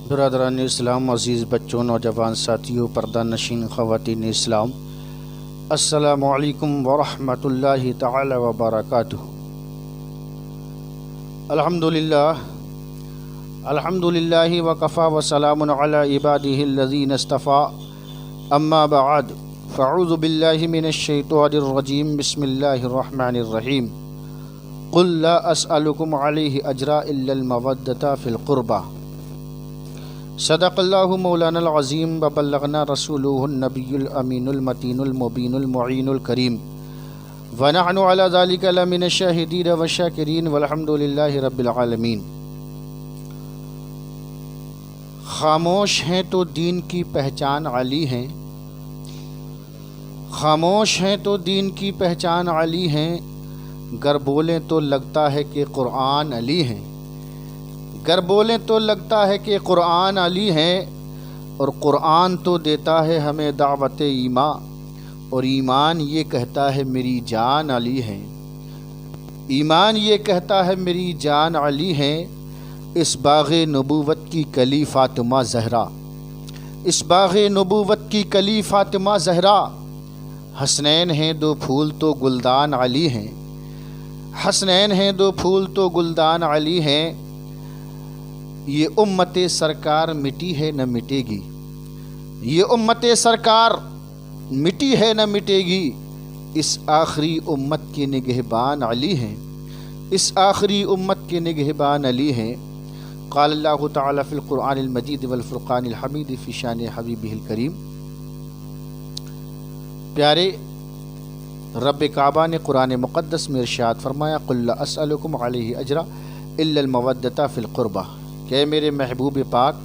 برادران اسلام، عزیز بچوں، نوجوان ساتھیوں، پردہ نشین خواتین اسلام، السلام علیکم ورحمۃ اللہ تعالی وبرکاتہ۔ الحمدللہ وکفی وسلام علی عبادہ الذین اصطفی، اما بعد فاعوذ باللہ من الشیطان الرجیم، بسم اللہ الرحمن الرحیم۔ قل لا اسألکم علیہ اجرا الا المودۃ فی القربى۔ صدق اللہ مولانا العظیم وبلغنا رسولہ النبی الامین المتین المبین المعین الکریم، ونحن علی ذلک لمن الشاہدین والشاکرین والحمد للہ رب العالمین۔ خاموش ہیں تو دین کی پہچان علی ہیں، خاموش ہیں تو دین کی پہچان علی ہیں، گر بولیں تو لگتا ہے کہ قرآن علی ہیں، گر بولیں تو لگتا ہے کہ قرآن علی ہیں، اور قرآن تو دیتا ہے ہمیں دعوت ایمان، اور ایمان یہ کہتا ہے میری جان علی ہیں، ایمان یہ کہتا ہے میری جان علی ہیں۔ اس باغ نبوت کی کلی فاطمہ زہرا، اس باغ نبوت کی کلی فاطمہ زہرا، حسنین ہیں دو پھول تو گلدان علی ہیں، حسنین ہیں دو پھول تو گلدان علی ہیں۔ یہ امت سرکار مٹی ہے نہ مٹے گی، یہ امت سرکار مٹی ہے نہ مٹے گی، اس آخری امت کے نگہبان علی ہیں، اس آخری امت کے نگہبان علی ہیں۔ قال اللہ تعالی فی القرآن المجید والفرقان الحمید فی شان حبیبہ الکریم۔ پیارے رب کعبہ نے قرآن مقدس میں ارشاد فرمایا، قل لا اسألکم علیہ اجرا الا المودۃ فی القربى، کہ میرے محبوب پاک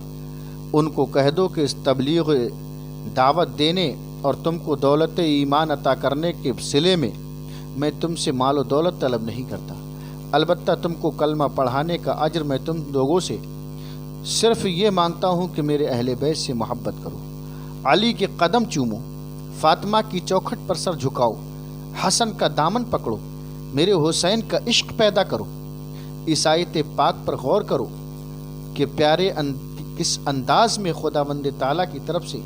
ان کو کہہ دو کہ اس تبلیغ دعوت دینے اور تم کو دولت ایمان عطا کرنے کے صلے میں تم سے مال و دولت طلب نہیں کرتا، البتہ تم کو کلمہ پڑھانے کا اجر میں تم لوگوں سے صرف یہ مانگتا ہوں کہ میرے اہل بیت سے محبت کرو، علی کے قدم چومو، فاطمہ کی چوکھٹ پر سر جھکاؤ، حسن کا دامن پکڑو، میرے حسین کا عشق پیدا کرو۔ اس آیت پاک پر غور کرو کہ پیارے کس انداز میں خداوند تعالیٰ کی طرف سے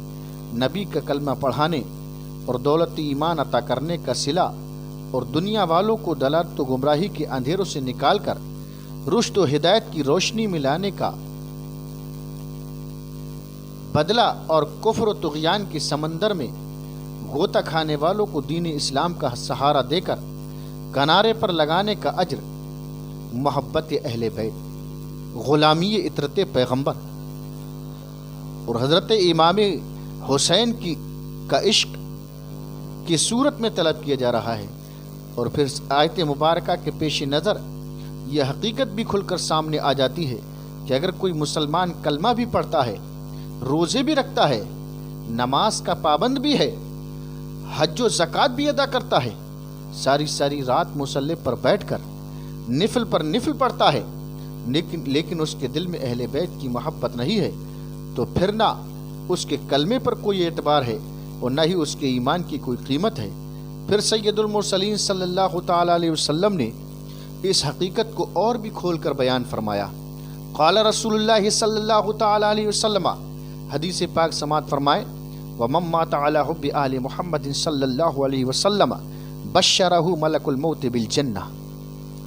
نبی کا کلمہ پڑھانے اور دولت ایمان عطا کرنے کا صلہ اور دنیا والوں کو دلالت و گمراہی کے اندھیروں سے نکال کر رشد و ہدایت کی روشنی میں لانے کا بدلہ، اور کفر و طغیان کے سمندر میں غوطہ کھانے والوں کو دین اسلام کا سہارا دے کر کنارے پر لگانے کا اجر، محبت اہل بیت، غلامی اطرت پیغمبر اور حضرت امام حسین کا عشق کی صورت میں طلب کیا جا رہا ہے۔ اور پھر آیت مبارکہ کے پیش نظر یہ حقیقت بھی کھل کر سامنے آ جاتی ہے کہ اگر کوئی مسلمان کلمہ بھی پڑھتا ہے، روزے بھی رکھتا ہے، نماز کا پابند بھی ہے، حج و زکوٰۃ بھی ادا کرتا ہے، ساری ساری رات مصلی پر بیٹھ کر نفل پر نفل پڑھتا ہے، لیکن اس کے دل میں اہل بیت کی محبت نہیں ہے، تو پھر نہ اس کے کلمے پر کوئی اعتبار ہے اور نہ ہی اس کے ایمان کی کوئی قیمت ہے۔ پھر سید المرسلین صلی اللہ تعالی علیہ وسلم نے اس حقیقت کو اور بھی کھول کر بیان فرمایا۔ قال رسول اللہ صلی اللہ تعالی علیہ وسلم، حدیث پاک سماعت فرمائے، ومن مات علی حب آل محمد صلی اللہ علیہ وسلم بشرہ ملک الموت بالجنہ۔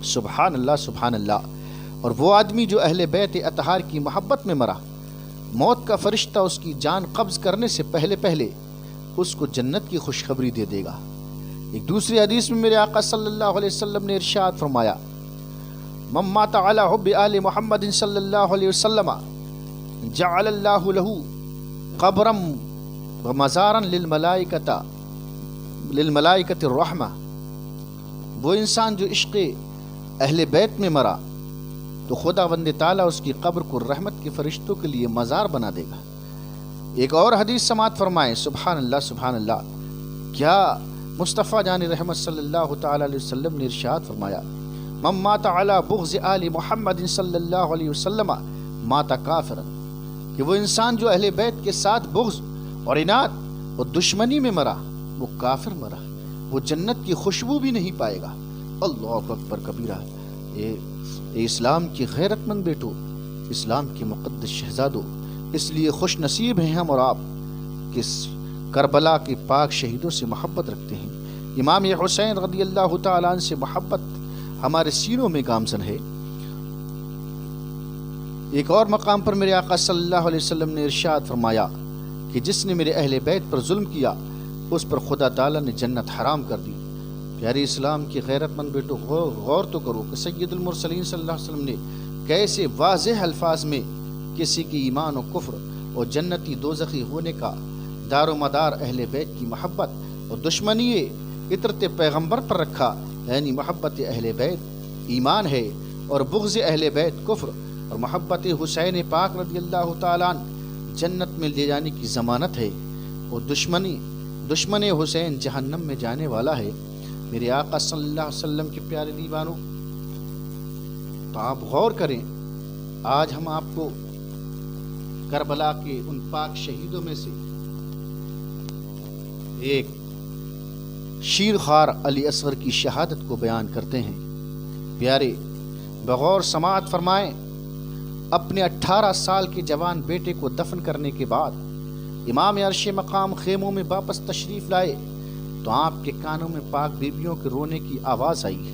سبحان اللہ، سبحان اللہ۔ اور وہ آدمی جو اہل بیت اطہار کی محبت میں مرا، موت کا فرشتہ اس کی جان قبض کرنے سے پہلے اس کو جنت کی خوشخبری دے دے گا۔ ایک دوسری حدیث میں میرے آقا صلی اللہ علیہ وسلم نے ارشاد فرمایا، من مات علی حب آل محمد صلی اللہ علیہ وسلم جعل اللہ لہ قبرا ومزارا للملائکۃ الرحمہ۔ وہ انسان جو عشق اہل بیت میں مرا تو خداوند تعالیٰ اس کی قبر کو رحمت کے فرشتوں کے لیے مزار بنا دے گا۔ ایک اور حدیث سماعت فرمائیں، سبحان اللہ، سبحان اللہ۔ کیا مصطفیٰ جان رحمت صلی اللہ تعالیٰ علیہ وسلم نے ارشاد فرمایا، من مات علی بغض آل محمد صلی اللہ علیہ وسلم مات کافرا، کہ وہ انسان جو اہل بیت کے ساتھ بغض اور عناد اور دشمنی میں مرا وہ کافر مرا، وہ جنت کی خوشبو بھی نہیں پائے گا۔ اللہ اکبر کبیرہ۔ اے اسلام کی غیرت مند بیٹو، اسلام کے مقدس شہزادوں، اس لیے خوش نصیب ہیں ہم اور آپ کہ کربلا کے پاک شہیدوں سے محبت رکھتے ہیں۔ امام حسین رضی اللہ تعالیٰ عنہ سے محبت ہمارے سینوں میں گامزن ہے۔ ایک اور مقام پر میرے آقا صلی اللہ علیہ وسلم نے ارشاد فرمایا کہ جس نے میرے اہل بیت پر ظلم کیا اس پر خدا تعالیٰ نے جنت حرام کر دی۔ پیارے اسلام کی غیرت مند بیٹو، غور تو کرو کہ سید المرسلین صلی اللہ علیہ وسلم نے کیسے واضح الفاظ میں کسی کی ایمان و کفر اور جنتی دوزخی ہونے کا دار و مدار اہل بیت کی محبت اور دشمنی عطرت پیغمبر پر رکھا، یعنی محبت اہل بیت ایمان ہے اور بغض اہل بیت کفر، اور محبت حسین پاک رضی اللہ تعالیٰ عنہ جنت میں لے جانے کی ضمانت ہے، اور دشمن حسین جہنم میں جانے والا ہے۔ میرے آقا صلی اللہ علیہ وسلم کے پیارے دیوانوں، تو آپ غور کریں، آج ہم آپ کو کربلا کے ان پاک شہیدوں میں سے ایک شیر خوار علی اصغر کی شہادت کو بیان کرتے ہیں۔ پیارے بغور سماعت فرمائیں۔ اپنے 18 سال کے جوان بیٹے کو دفن کرنے کے بعد امام عرش مقام خیموں میں واپس تشریف لائے تو آپ کے کانوں میں پاک بیبیوں کے رونے کی آواز آئی۔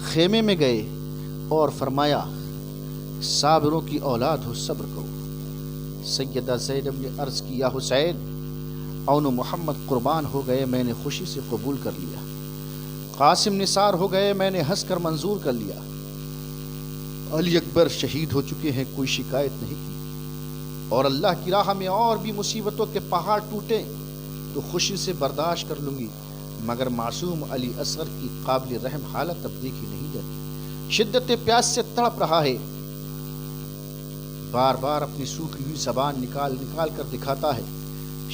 خیمے میں گئے اور فرمایا، صابروں کی اولاد ہو، صبر کرو۔ سیدہ زینب نے عرض کیا، حسین اون محمد قربان ہو گئے، میں نے خوشی سے قبول کر لیا۔ قاسم نثار ہو گئے، میں نے ہنس کر منظور کر لیا۔ علی اکبر شہید ہو چکے ہیں، کوئی شکایت نہیں کی، اور اللہ کی راہ میں اور بھی مصیبتوں کے پہاڑ ٹوٹے تو خوشی سے برداشت کر لوں گی، مگر معصوم علی اصغر کی قابل رحم حالت اب دیکھی نہیں جاتی۔ شدت پیاس سے تڑپ رہا ہے، بار بار اپنی سوکھی ہوئی زبان نکال کر دکھاتا ہے،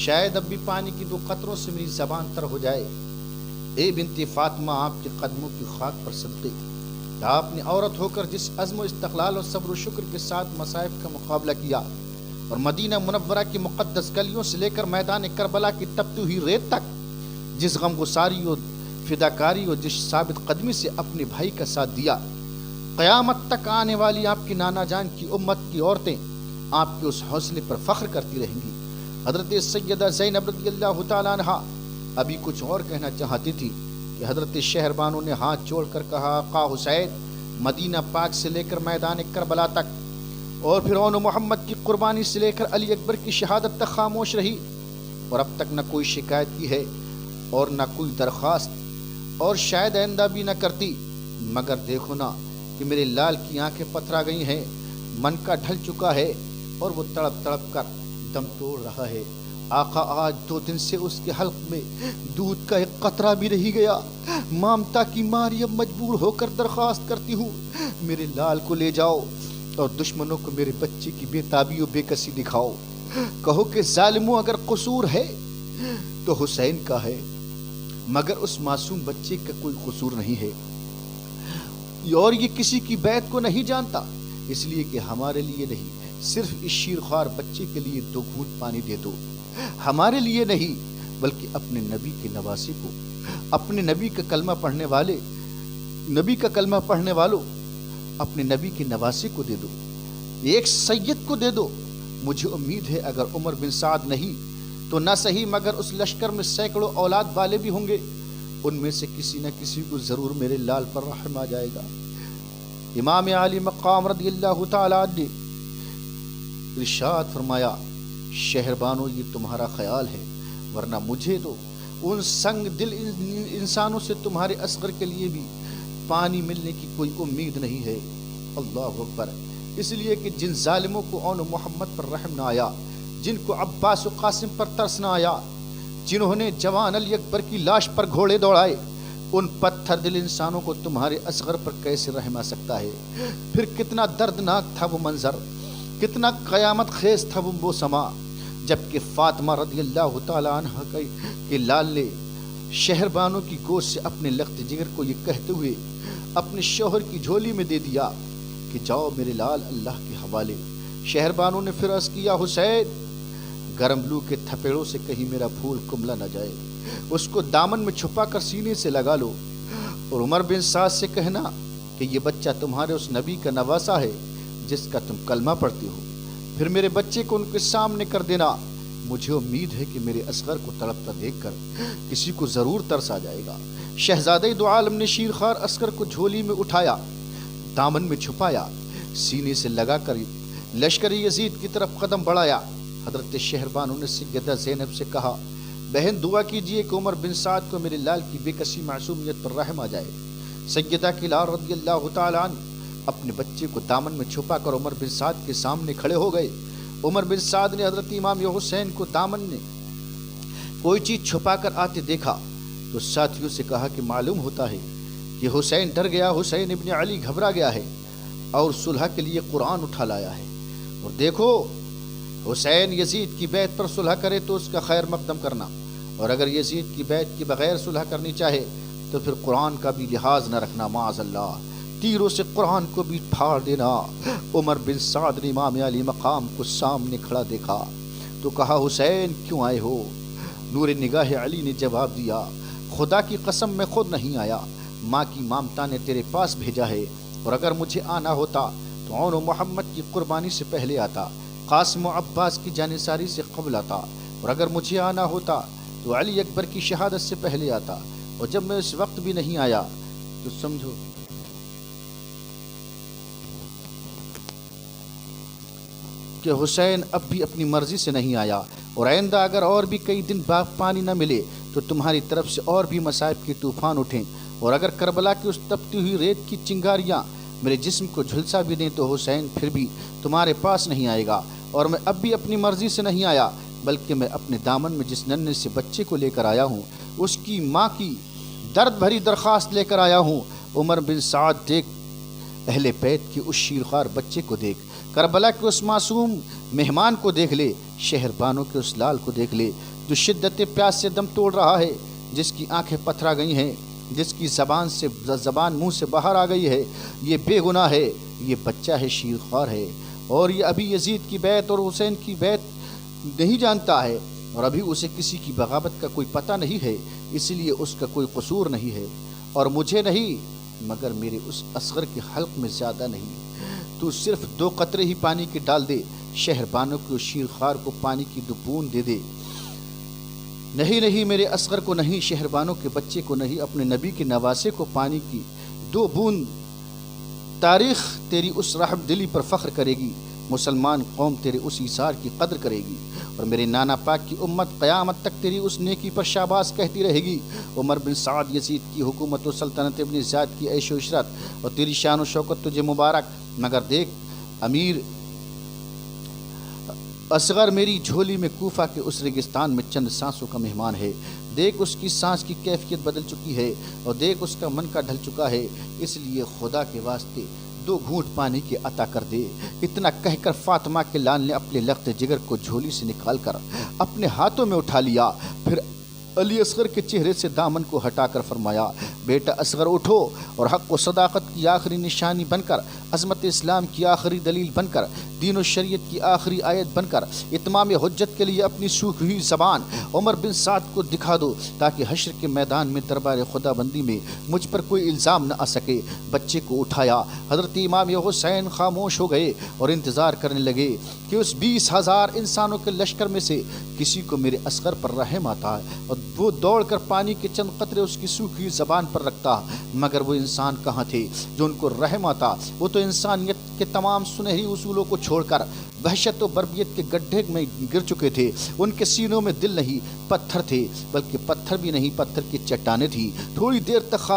شاید اب بھی پانی کی 2 قطروں سے میری زبان تر ہو جائے۔ اے بنت فاطمہ، آپ کے قدموں کی خاک پر صدقے، آپ نے عورت ہو کر جس عزم و استقلال اور صبر و شکر کے ساتھ مصائب کا مقابلہ کیا، اور مدینہ منورہ کی مقدس گلیوں سے لے کر میدان کربلا کی تپتی ہوئی ریت تک جس غم گساری اور فداکاری اور جس ثابت قدمی سے اپنے بھائی کا ساتھ دیا، قیامت تک آنے والی آپ کی نانا جان کی امت کی عورتیں آپ کے اس حوصلے پر فخر کرتی رہیں گی۔ حضرت سیدہ زینب رضی اللہ تعالیٰ عنہا ابھی کچھ اور کہنا چاہتی تھی کہ حضرت شہر بانو نے ہاتھ جوڑ کر کہا، آقا حسین مدینہ پاک سے لے کر میدان کربلا تک اور پھر اون محمد کی قربانی سے لے کر علی اکبر کی شہادت تک خاموش رہی، اور اب تک نہ کوئی شکایت کی ہے اور نہ کوئی درخواست، اور شاید آئندہ بھی نہ کرتی، مگر دیکھو نا کہ میرے لال کی آنکھیں پتھرا گئی ہیں، من کا ڈھل چکا ہے اور وہ تڑپ تڑپ کر دم توڑ رہا ہے۔ آقا آج 2 دن سے اس کے حلق میں دودھ کا ایک قطرہ بھی نہیں گیا۔ مامتا کی ماری اب مجبور ہو کر درخواست کرتی ہوں، میرے لال کو لے جاؤ اور دشمنوں کو میرے بچے کی بے تابی و بے کسی دکھاؤ، کہو کہ ظالموں اگر قصور ہے تو حسین کا ہے، مگر اس معصوم بچے کا کوئی قصور نہیں ہے، اور یہ کسی کی بیعت کو نہیں جانتا، اس لیے کہ ہمارے لیے نہیں، صرف اس شیرخوار بچے کے لیے 2 گھونٹ پانی دے دو، ہمارے لیے نہیں بلکہ اپنے نبی کے نواسے کو، اپنے نبی کا کلمہ پڑھنے والوں، اپنے نبی کے نواسے کو دے دو، ایک سید کو دے دو۔ مجھے امید ہے اگر عمر بن سعد نہیں تو نہ صحیح مگر اس لشکر میں سینکڑوں اولاد والے بھی ہوں گے، ان میں سے کسی نہ کسی کو ضرور میرے لال پر رحم آ جائے گا۔ امام علی مقام رضی اللہ تعالیٰ نے ارشاد فرمایا، شہر بانو یہ تمہارا خیال ہے، ورنہ مجھے تو ان سنگ دل انسانوں سے تمہارے اصغر کے لیے بھی پانی ملنے کی کوئی امید نہیں ہے۔ اللہ اکبر۔ اس لیے کہ جن ظالموں کو اون محمد پر رحم نہ آیا، جن کو عباس و قاسم پر ترس نہ آیا، جنہوں نے جوان علی اکبر کی لاش پر گھوڑے دوڑائے، ان پتھر دل انسانوں کو تمہارے اصغر پر کیسے رحم آ سکتا ہے؟ پھر کتنا دردناک تھا وہ منظر، کتنا قیامت خیز تھا وہ سما، جبکہ فاطمہ رضی اللہ تعالیٰ عنہ کے لال نے شہر بانو کی گوشت سے اپنے لخت جگر کو یہ کہتے ہوئے اپنے شوہر کی جھولی میں دے دیا کہ جاؤ میرے لال اللہ کے حوالے۔ شہر بانو نے پھر عرض کیا، حسین گرم لو کے تھپیڑوں سے کہیں میرا پھول کملا نہ جائے، اس کو دامن میں چھپا کر سینے سے لگا لو، اور عمر بن سعد سے کہنا کہ یہ بچہ تمہارے اس نبی کا نواسا ہے جس کا تم کلمہ پڑھتے ہو، پھر میرے بچے کو ان کے سامنے کر دینا، مجھے امید ہے کہ میرے اصغر کو تڑپتا دیکھ کر کسی کو ضرور ترس آ جائے گا۔ شہزادہ دو عالم نے شیرخوار اصغر کو جھولی میں اٹھایا، دامن میں چھپایا، سینے سے لگا کر لشکر یزید کی طرف قدم بڑھایا۔ حضرت شہربانو نے سیدہ زینب سے کہا، بہن دعا کیجئے کہ عمر بن سعد کو میرے لال کی بے کسی معصومیت پر رحم آ جائے۔ سیدہ کلار رضی اللہ تعالیٰ عنہ اپنے بچے کو دامن میں چھپا کر عمر بن سعد کے سامنے کھڑے ہو گئے۔ عمر بن سعد نے حضرت امام حسین کو دامن میں کوئی چیز چھپا کر آتے دیکھا تو ساتھیوں سے کہا کہ معلوم ہوتا ہے کہ حسین ڈر گیا، حسین ابن علی گھبرا گیا ہے اور صلح کے لیے قرآن اٹھا لایا ہے۔ اور دیکھو، حسین یزید کی بیعت پر صلح کرے تو اس کا خیر مقدم کرنا، اور اگر یزید کی بیعت کے بغیر صلح کرنی چاہے تو پھر قرآن کا بھی لحاظ نہ رکھنا، معاذ اللہ، تیروں سے قرآن کو بھی پھاڑ دینا۔ عمر بن سعد نے امام علی مقام کو سامنے کھڑا دیکھا تو کہا، حسین کیوں آئے ہو؟ نور نگاہ علی نے جواب دیا، خدا کی قسم میں خود نہیں آیا، ماں کی مامتا نے تیرے پاس بھیجا ہے، اور اگر مجھے آنا ہوتا تو عون و محمد کی قربانی سے پہلے آتا، قاسم و عباس کی جانثاری سے قبل آتا، اور اگر مجھے آنا ہوتا تو علی اکبر کی شہادت سے پہلے آتا، اور جب میں اس وقت بھی نہیں آیا تو سمجھو کہ حسین اب بھی اپنی مرضی سے نہیں آیا، اور آئندہ اگر اور بھی کئی دن باغ پانی نہ ملے تو تمہاری طرف سے اور بھی مصائب کے طوفان اٹھیں، اور اگر کربلا کی اس تپتی ہوئی ریت کی چنگاریاں میرے جسم کو جھلسا بھی دیں تو حسین پھر بھی تمہارے پاس نہیں آئے گا، اور میں اب بھی اپنی مرضی سے نہیں آیا، بلکہ میں اپنے دامن میں جس ننھے سے بچے کو لے کر آیا ہوں اس کی ماں کی درد بھری درخواست لے کر آیا ہوں۔ عمر بن سعد دیکھ، اہل بیت کے اس شیرخوار بچے کو دیکھ، کربلا کے اس معصوم مہمان کو دیکھ لے، شہر بانو کے اس لال کو دیکھ لے جو شدت پیاس سے دم توڑ رہا ہے، جس کی آنکھیں پتھرا گئی ہیں، جس کی زبان منہ سے باہر آ گئی ہے۔ یہ بے گناہ ہے، یہ بچہ ہے، شیرخوار ہے، اور یہ ابھی یزید کی بیعت اور حسین کی بیعت نہیں جانتا ہے، اور ابھی اسے کسی کی بغاوت کا کوئی پتہ نہیں ہے، اس لیے اس کا کوئی قصور نہیں ہے، اور مجھے نہیں مگر میرے اس اصغر کے حلق میں زیادہ نہیں۔ تو صرف 2 قطرے ہی پانی کے ڈال دے، شہر بانو کے شیرخوار کو پانی کی 2 بوند دے دے۔ نہیں، میرے اصغر کو نہیں، شہر بانو کے بچے کو نہیں، اپنے نبی کے نواسے کو پانی کی 2 بوند۔ تاریخ تیری اس رحم دلی پر فخر کرے گی، مسلمان قوم تیرے اس ایثار کی قدر کرے گی، اور میرے نانا پاک کی امت قیامت تک تیری اس نیکی پر شاباش کہتی رہے گی۔ عمر بن سعد، یزید کی حکومت و سلطنت ابن زیاد کی عیش و عشرت اور تیری شان و شوکت تجھے مبارک، مگر دیکھ امیر اصغر میری جھولی میں کوفہ کے اس ریگستان میں چند سانسوں کا مہمان ہے، دیکھ اس کی سانس کی کیفیت بدل چکی ہے، اور دیکھ اس کا من کا ڈھل چکا ہے، اس لیے خدا کے واسطے 2 گھونٹ پانی کے عطا کر دے۔ اتنا کہہ کر فاطمہ کے لال نے اپنے لخت جگر کو جھولی سے نکال کر اپنے ہاتھوں میں اٹھا لیا، پھر علی اصغر کے چہرے سے دامن کو ہٹا کر فرمایا، بیٹا اصغر اٹھو، اور حق و صداقت کی آخری نشانی بن کر، عظمت اسلام کی آخری دلیل بن کر، دین و شریعت کی آخری آیت بن کر، اتمام حجت کے لیے اپنی سوکھی ہوئی زبان عمر بن سعد کو دکھا دو، تاکہ حشر کے میدان میں دربار خدا بندی میں مجھ پر کوئی الزام نہ آ سکے۔ بچے کو اٹھایا، حضرت امام حسین خاموش ہو گئے اور انتظار کرنے لگے کہ اس 20,000 انسانوں کے لشکر میں سے کسی کو میرے اصغر پر رحم آتا ہے، اور وہ دوڑ کر پانی کے چند قطرے اس کی سوکھی زبان پر رکھتا، مگر وہ انسان کہاں تھے جو ان کو رحم آتا؟ وہ تو انسانیت کے تمام سنہری اصولوں کو چھوڑ کر وحشت و بربریت کے گڈھے میں گر چکے تھے۔ ان کے سینوں میں دل نہیں، پتھر تھے، بلکہ پتھر بھی نہیں، پتھر کی چٹانیں تھی۔ تھوڑی دیر تک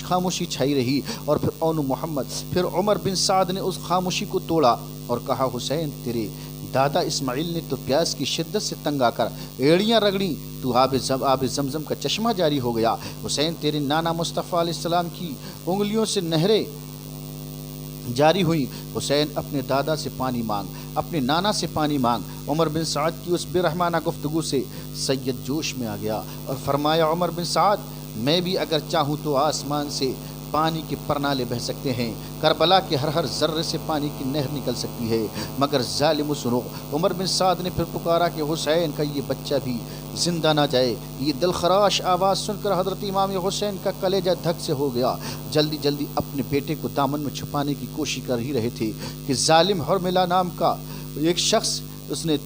خاموشی چھائی رہی، اور پھر اون محمد، پھر عمر بن سعد نے اس خاموشی کو توڑا اور کہا، حسین تیرے دادا اسماعیل نے تو پیاس کی شدت سے تنگ آ کر ایڑیاں رگڑیں تو آب زمزم کا چشمہ جاری ہو گیا۔ حسین تیرے نانا مصطفیٰ علیہ السلام کی انگلیوں سے نہریں جاری ہوئی۔ حسین اپنے دادا سے پانی مانگ، اپنے نانا سے پانی مانگ۔ عمر بن سعد کی اس بے رحمانہ گفتگو سے سید جوش میں آ گیا اور فرمایا، عمر بن سعد میں بھی اگر چاہوں تو آسمان سے پانی کے پرنالے بہہ سکتے ہیں، کربلا کے ہر ہر ذرے سے پانی کی نہر نکل سکتی ہے، مگر ظالم سنو، عمر بن سعد نے پھر پکارا کہ حسین کا یہ بچہ بھی زندہ نہ جائے۔ یہ دلخراش آواز سن کر حضرت امام حسین کا کلیجہ دھک سے ہو گیا۔ جلدی جلدی اپنے بیٹے کو دامن میں چھپانے کی کوشش کر ہی رہے تھے کہ ظالم حرملہ نام کا ایک شخص، اس نے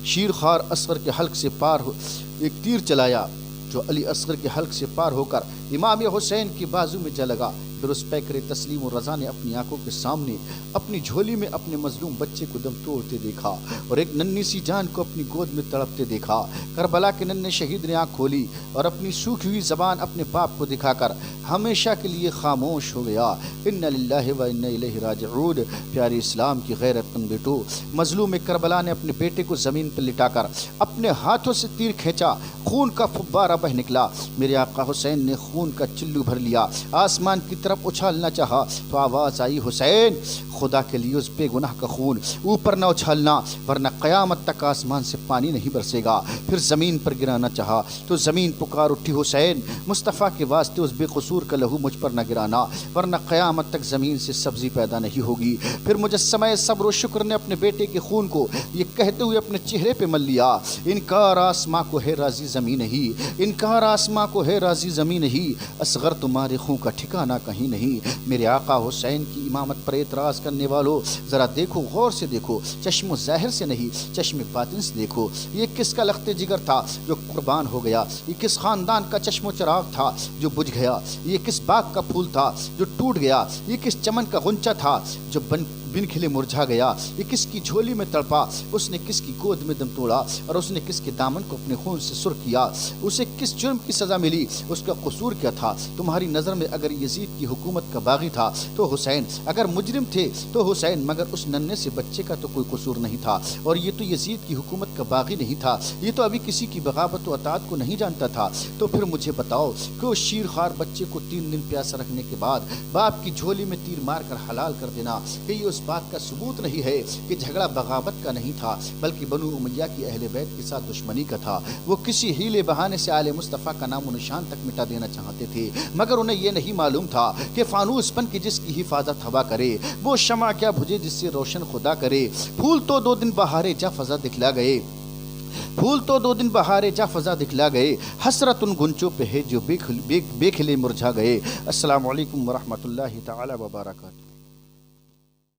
شیر خوار اصغر کے حلق سے پار ہو ایک تیر چلایا جو علی اصغر کے حلق سے پار ہو کر امام حسین کی بازو میں جا لگا۔ پھر اس پیکر تسلیم و رضا نے اپنی آنکھوں کے سامنے اپنی جھولی میں اپنے مظلوم بچے کو دم توڑتے دیکھا اور ایک ننھی سی جان کو اپنی گود میں تڑپتے دیکھا۔ کربلا کے ننھے شہید نے آنکھ کھولی اور اپنی سوکھی ہوئی زبان اپنے باپ کو دکھا کر ہمیشہ کے لیے خاموش ہو گیا۔ ان للہ و انا الیہ راجعون۔ پیارے اسلام کی غیرت مند بیٹو، مظلوم کربلا نے اپنے بیٹے کو زمین پر لٹا کر اپنے ہاتھوں سے تیر کھینچا، خون کا فبارہ بہ نکلا۔ میرے آقا حسین نے خون کا چلو بھر لیا، آسمان کی طرف اچھالنا چاہا تو آواز آئی، حسین خدا کے لیے اس بے گناہ کا خون اوپر نہ اچھالنا ورنہ قیامت تک آسمان سے پانی نہیں برسے گا۔ پھر زمین پر گرانا چاہا تو زمین پکار اٹھی، حسین مصطفیٰ کے واسطے اس بے قصور کا لہو مجھ پر نہ گرانا ورنہ قیامت تک زمین سے سبزی پیدا نہیں ہوگی۔ پھر مجسمہ صبر و شکر نے اپنے بیٹے کے خون کو یہ کہتے ہوئے اپنے چہرے پہ مل لیا، انکار آسماں کو ہے راضی زمین نہیں، انکار آسماں کو ہے راضی زمین نہیں، اصغر تمہارے خون کا ٹھکانہ کہیں نہیں۔ میرے آقا حسین کی امامت پر اعتراض کرنے والوں، ذرا دیکھو، غور سے دیکھو، چشم و ظاہر سے نہیں، چشم باطن سے دیکھو۔ یہ کس کا لخت جگر تھا جو قربان ہو گیا؟ یہ کس خاندان کا چشم و چراغ تھا جو بجھ گیا؟ یہ کس باغ کا پھول تھا جو ٹوٹ گیا؟ یہ کس چمن کا غنچہ تھا جو بن کھلے مرجھا گیا؟ یہ کس کی جھولی میں تڑپا؟ اس نے کس کی گود میں دم توڑا اور اس نے کس کے دامن کو اپنے خون سے سرخ کیا؟ اسے کس جرم کی سزا ملی؟ اس کا قصور کیا تھا؟ تمہاری نظر میں اگر یزید کی حکومت کا باغی تھا تو حسین، اگر مجرم تھے تو حسین، مگر اس ننھے سے بچے کا تو کوئی قصور نہیں تھا۔ اور یہ تو یزید کی حکومت کا باغی نہیں تھا، یہ تو ابھی کسی کی بغاوت و اطاعت کو نہیں جانتا تھا۔ تو پھر مجھے بتاؤ کہ اس شیر خوار بچے کو 3 دن پیاسا رکھنے کے بعد باپ کی جھولی میں تیر مار کر حلال کر دینا، کہ یہ اس بات کا ثبوت نہیں ہے کہ جھگڑا بغاوت کا نہیں تھا بلکہ بنو امیہ کی اہل بیت کے ساتھ دشمنی کا تھا؟ وہ کسی ہیلے بہانے سے آل مصطفیٰ کا نام و نشان تک مٹا دینا چاہتے تھے، مگر انہیں یہ نہیں معلوم تھا کہ فانوس بن کے جس کی حفاظت ہوا کرے وہ شمع کیا بجھے جس سے روشن خدا کرے۔ پھول تو 2 دن بہارے جا فضا دکھلا گئے، پھول تو 2 دن بہارے جا فضا دکھلا گئے، حسرت ان گنچوں پہ ہے جو بے کھلے مرجھا گئے۔ السلام علیکم ورحمۃ اللہ تعالی وبرکاتہ۔